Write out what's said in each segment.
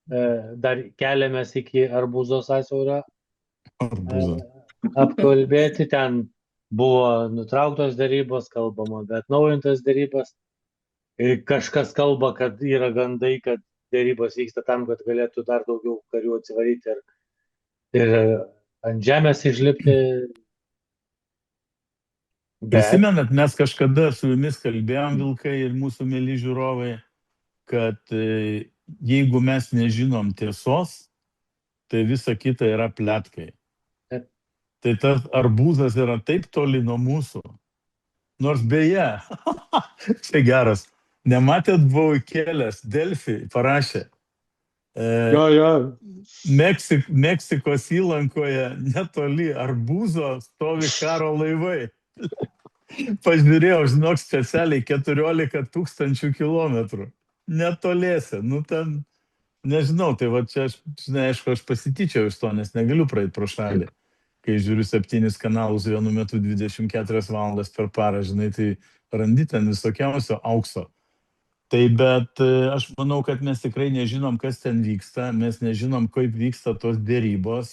dar keliamės iki Arbūzo sąsiaurio Arbūzo. apkalbėti. Ten buvo nutrauktos darybos, kalbama apie atnaujintas darybas. Kažkas kalba, kad yra gandai, kad darybos vyksta tam, kad galėtų dar daugiau karių atsivaryti ir ant žemės išlipti. Bet Prisimenat, mes kažkada su jumis kalbėjom, vilkai ir mūsų mėly žiūrovai, kad jeigu mes nežinom tiesos, tai visa kita yra pletkai. Taip. Tai tas arbūzas yra taip toli nuo mūsų. Nors beje, čia geras, nematėt, buvau įkėlęs, Delfi parašė, Jo. Meksikos įlankoje netoli arbūzo stovi karo laivai. Pažiūrėjau, žinok, specialiai 14 000 kilometrų. Netoliese, ten, nežinau, tai va čia, žinai, aišku, aš pasityčiau iš to, nes negaliu praeiti pro šalį. Kai žiūriu 7 kanalus vienu metu 24 valandas per parą, žinai, tai randi ten visokiausio aukso. Tai bet aš manau, kad mes tikrai nežinom, kas ten vyksta, mes nežinom, kaip vyksta tos dėrybos,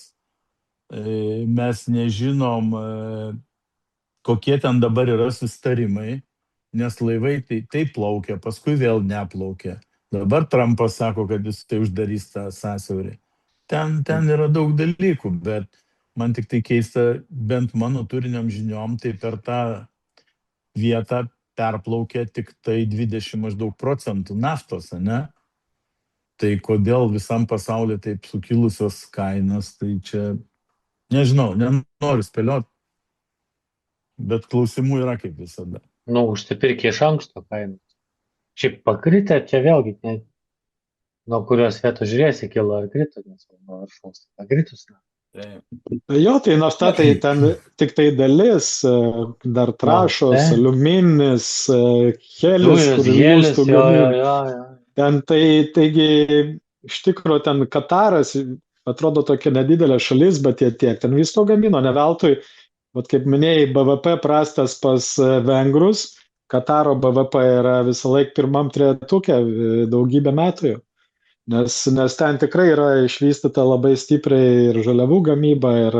mes nežinom, kokie ten dabar yra susitarimai, nes laivai taip plaukia, paskui vėl neplaukia. Dabar Trumpas sako, kad jis tai uždarys tą sąsiaurį. Ten yra daug dalykų, bet man tik tai keista, bent mano turiniam žiniom, tai per tą vietą perplaukia tik tai 20 maždaug procentų naftos, ne? Tai kodėl visam pasaulyje taip sukilusios kainos, tai čia, nežinau, nenoriu spėlioti, bet klausimų yra kaip visada. Užsipirkė iš anksto kainos. Šiaip pakritę, čia vėlgi, nuo kurios vietos žiūrėsi, kilo ar krito, nes nuo viršaus pakritus. Jo, tai nafta, tai ten tik tai dalis, dar trąšos, aliuminis, helis, kur jūstų gaminti. Ten taigi, iš tikrųjų, ten Kataras, atrodo tokia nedidelė šalis, bet jie tiek ten visko gamino, ne veltui, kaip minėjai, BVP prastas pas vengrus, Kataro BVP yra visą laiką pirmam trejetuke daugybę metų jau. Nes ten tikrai yra išvystyta labai stipriai ir žaliavų gamyba, ir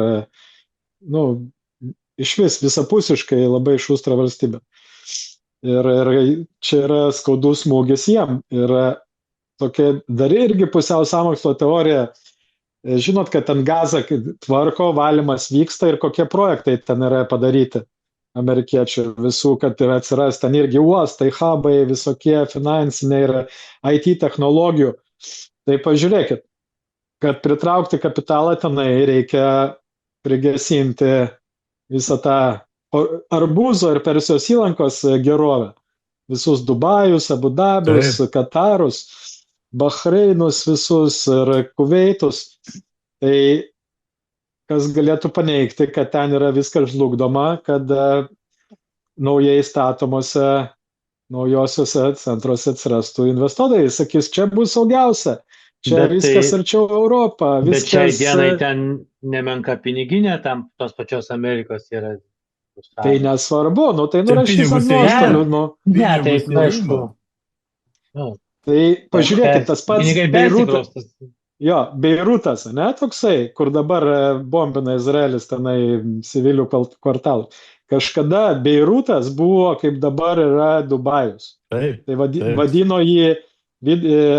iš visapusiškai labai šustra valstybė. Ir čia yra skaudus smūgis jiem. Ir tokia dar irgi pusiau sąmokslo teorija. Žinot, kad ten Gaza tvarko, valymas vyksta ir kokie projektai ten yra padaryti amerikiečių visų, kad atsiras ten irgi uostai, hubai, visokie finansiniai ir IT technologijų. Tai pažiūrėkit, kad pritraukti kapitalą tenai reikia prigesinti visą tą Arbūzo ir Persijos įlankos gerovę. Visus Dubajus, Abu Dabius, Katarus, Bahreinus visus ir Kuveitus. Tai kas galėtų paneigti, kad ten yra viskas žlugdoma, kad naujai statomose naujosiuose centruose atsirastų investuotojai. Sakys, čia bus saugiausia, čia viskas arčiau Europą. Bet šiai dienai ten nemenka piniginė, tam tos pačios Amerikos yra. Tai nesvarbu, tai nurašys ant nuostolių. Ne, taip, aišku. Tai pažiūrėkit, tas pats Beirutas. Jo, Beirutas, ne, toksai, kur dabar bombina Izraelis tenai civilių kvartalų. Kažkada Beirutas buvo, kaip dabar yra Dubajus. Tai vadino jį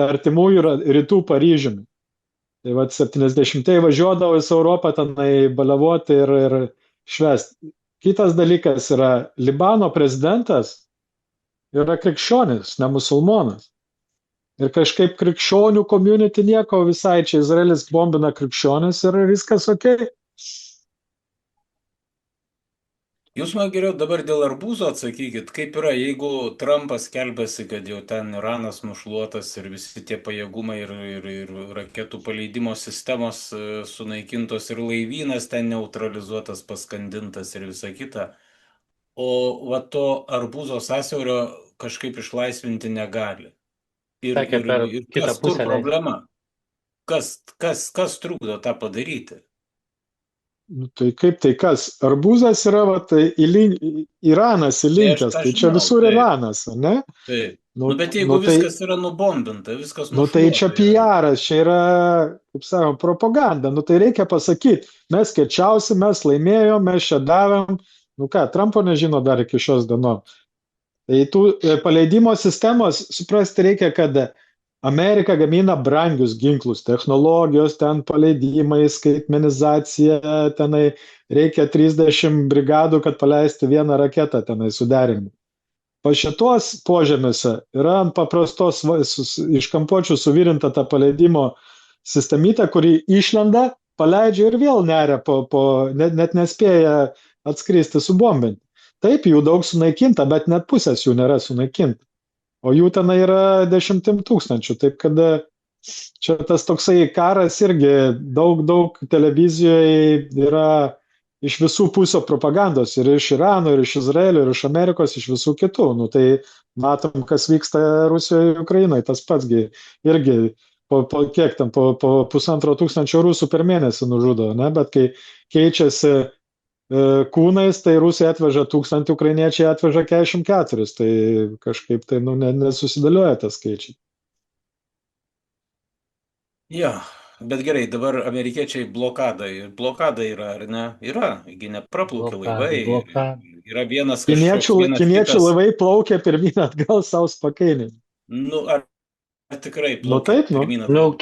artimųjų rytų Paryžiumi. Tai 70-ieji važiuodavo į Europą tenai baliavoti ir švęsti. Kitas dalykas yra, Libano prezidentas yra krikščionis, ne musulmonas. Ir kažkaip krikščionių community nieko visai, čia Izraelis bombina krikščionis ir viskas okei. Jūs man geriau dabar dėl arbūzo atsakykit, kaip yra, jeigu Trumpas skelbiasi, kad jau ten Iranas nušluotas ir visi tie pajėgumai ir raketų paleidimo sistemos sunaikintos ir laivynas ten neutralizuotas, paskandintas ir visa kita, o to arbūzo sąsiaurio kažkaip išlaisvinti negali. Ir kur problema? Kas trukdo tą padaryti? Nu, tai kaip tai kas? Arbūzas yra va, tai Iranas Tai aš įlinkęs, tą tai čia žinau, visur taip, Iranas, ne? taip. Nu, Bet nu, jeigu tai, viskas yra nubombinta, viskas nu, tai čia nušluota yra. PR'as, čia yra, kaip sakoma, propaganda. Nu, tai reikia pasakyti, mes kečiausi, mes laimėjom, mes čia davėm. Nu ką, Trumpo nežino dar iki šios dienos. Tai tų paleidimo sistemos suprasti reikia, kad Amerika gamina brangius ginklus, technologijos, ten paleidimai, skaitmenizacija, tenai reikia 30 brigadų, kad paleisti vieną raketą tenai suderinti. Pa šitos požemiuose yra ant paprastos iš kampuočių suvirinta ta paleidimo sistemyta, kuri išlenda, paleidžia ir vėl neria, net nespėja atskristi subombinti. Taip, jų daug sunaikinta, bet net pusės jų nėra sunaikinta. O jų tenai yra 10 tūkstančių. Taip kad čia tas toksai karas irgi daug televizijoje yra iš visų pusių propagandos. Ir iš Irano, ir iš Izraelio, ir iš Amerikos, iš visų kitų. Nu, tai matom, kas vyksta Rusijoje ir Ukrainoje. Tas patsgi irgi kiek ten, po 1,5 rusų per mėnesį nužudo. Ne? Bet kai keičiasi kūnais, tai Rusija atveža 1000, ukrainiečiai atveža 44, tai kažkaip tai nesusidėlioja tas skaičiai. Jo, bet gerai, dabar amerikiečiai blokada yra, ar ne? Yra, gi nepraplaukia laivai. Yra vienas kažkoks. Kiniečių laivai plaukia pirmyn atgal savo spakainį. Nu, ar tikrai Nu plaukia taip, nu. pirmyn atgal?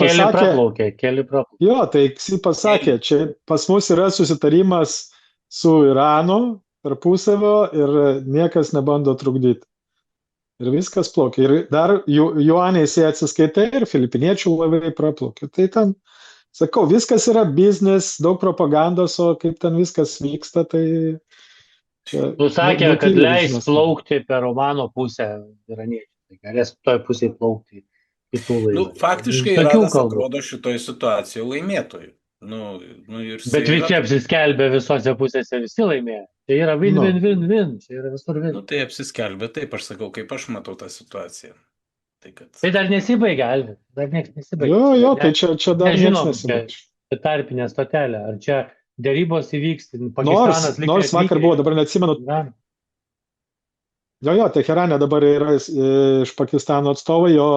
Keli praplaukė. Jo, tai jis pasakė, čia pas mus yra susitarimas su Iranu tarpusavio ir niekas nebando trukdyti. Ir viskas plaukia. Ir dar juaniais jie atsiskaitai ir filipiniečių laivai praplaukia. Tai ten, sakau, viskas yra biznis, daug propagandos, o kaip ten viskas vyksta, tai... Sakė, kad leis plaukti per Omano pusę iraniečiai. Tai galės toj pusėje plaukti kitų laivų. Faktiškai Iranas atrodo šitoj situacijoje laimėtojų. Bet visi apsiskelbė visose pusėse, visi laimėjo. Tai yra win. Tai yra visur win. Tai apsiskelbė, taip aš sakau, kaip aš matau tą situaciją. Tai dar nesibaigia, Alvi. Dar niekas nesibaigia. Jo, tai čia dar niekas nesibaigia. Tarpinė stotelė. Ar čia dėrybos įvyks? Nors vakar buvo, dabar neatsimenu. Jo, Teherane dabar yra iš Pakistano atstovai, jo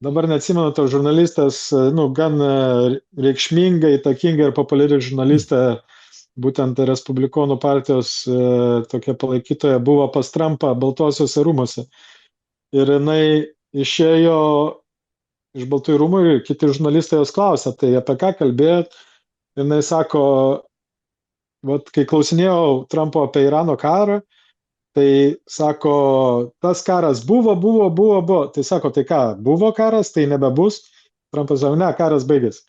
dabar neatsimenu, to žurnalistas, gan reikšmingai, įtakinga ir populiari žurnalistė, būtent Respublikonų partijos tokia palaikytoja, buvo pas Trumpą Baltuosiuose rūmuose. Ir jinai išėjo iš Baltųjų rūmų ir kiti žurnalistai jos klausė, tai apie ką kalbėt? Ir jinai sako, kai klausinėjau Trumpo apie Irano karą, tai sako, tas karas buvo. Tai sako, tai ką, buvo karas, tai nebebus. Trumpas sako, ne, karas baigėsi.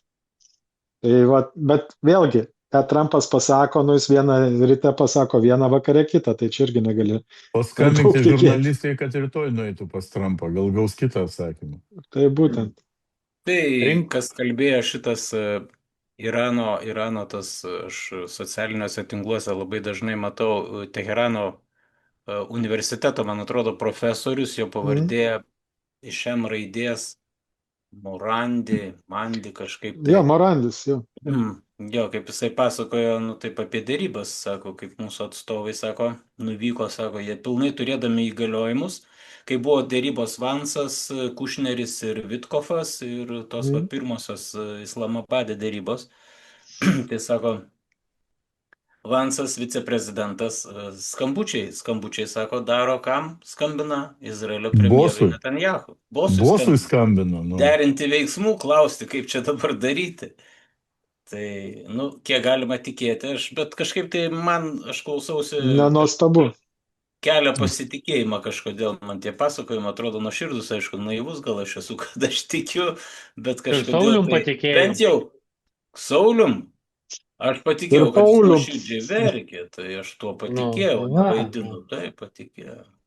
Tai bet vėlgi, ką Trumpas pasako, jis vieną ryte pasako vieną, vakare kitą, tai čia irgi negali. Paskambinti žurnalistai, kad rytoj nueitų pas Trumpą, gal gaus kitą atsakymą. Tai būtent. Tai kas kalbėjo šitas Irano tas, aš socialiniuose tinkluose labai dažnai matau Teherano universiteto, man atrodo, profesorius, jo pavardė iš M raidės Mandi kažkaip. Jo, Morandis, jo. Jo, kaip jisai pasakojo, taip apie dėrybas, sako, kaip mūsų atstovai, sako, nuvyko, sako, jie pilnai turėdami įgaliojimus, kai buvo dėrybos Vansas, Kušneris ir Vitkofas ir tos pirmosios Islamabade dėrybos, tai sako, Vansas, viceprezidentas, skambučiai, sako, daro kam? Skambina Izraelio premjerui Netanyahu. Bosui skambina. Derinti veiksmų, klausti, kaip čia dabar daryti. Tai, kiek galima tikėti, bet kažkaip tai aš klausausi... Nenuostabu. Kelia pasitikėjimą kažkodėl, man tie pasakojimai atrodo nuoširdus, aišku, naivus gal aš esu, kad aš tikiu, bet kažkodėl... Saulium patikėjau. Bent jau, Saulium. Aš patikėjau, kad jis nuoširdžiai verkė, tai aš tuo patikėjau, vaidinu, tai patikėjau.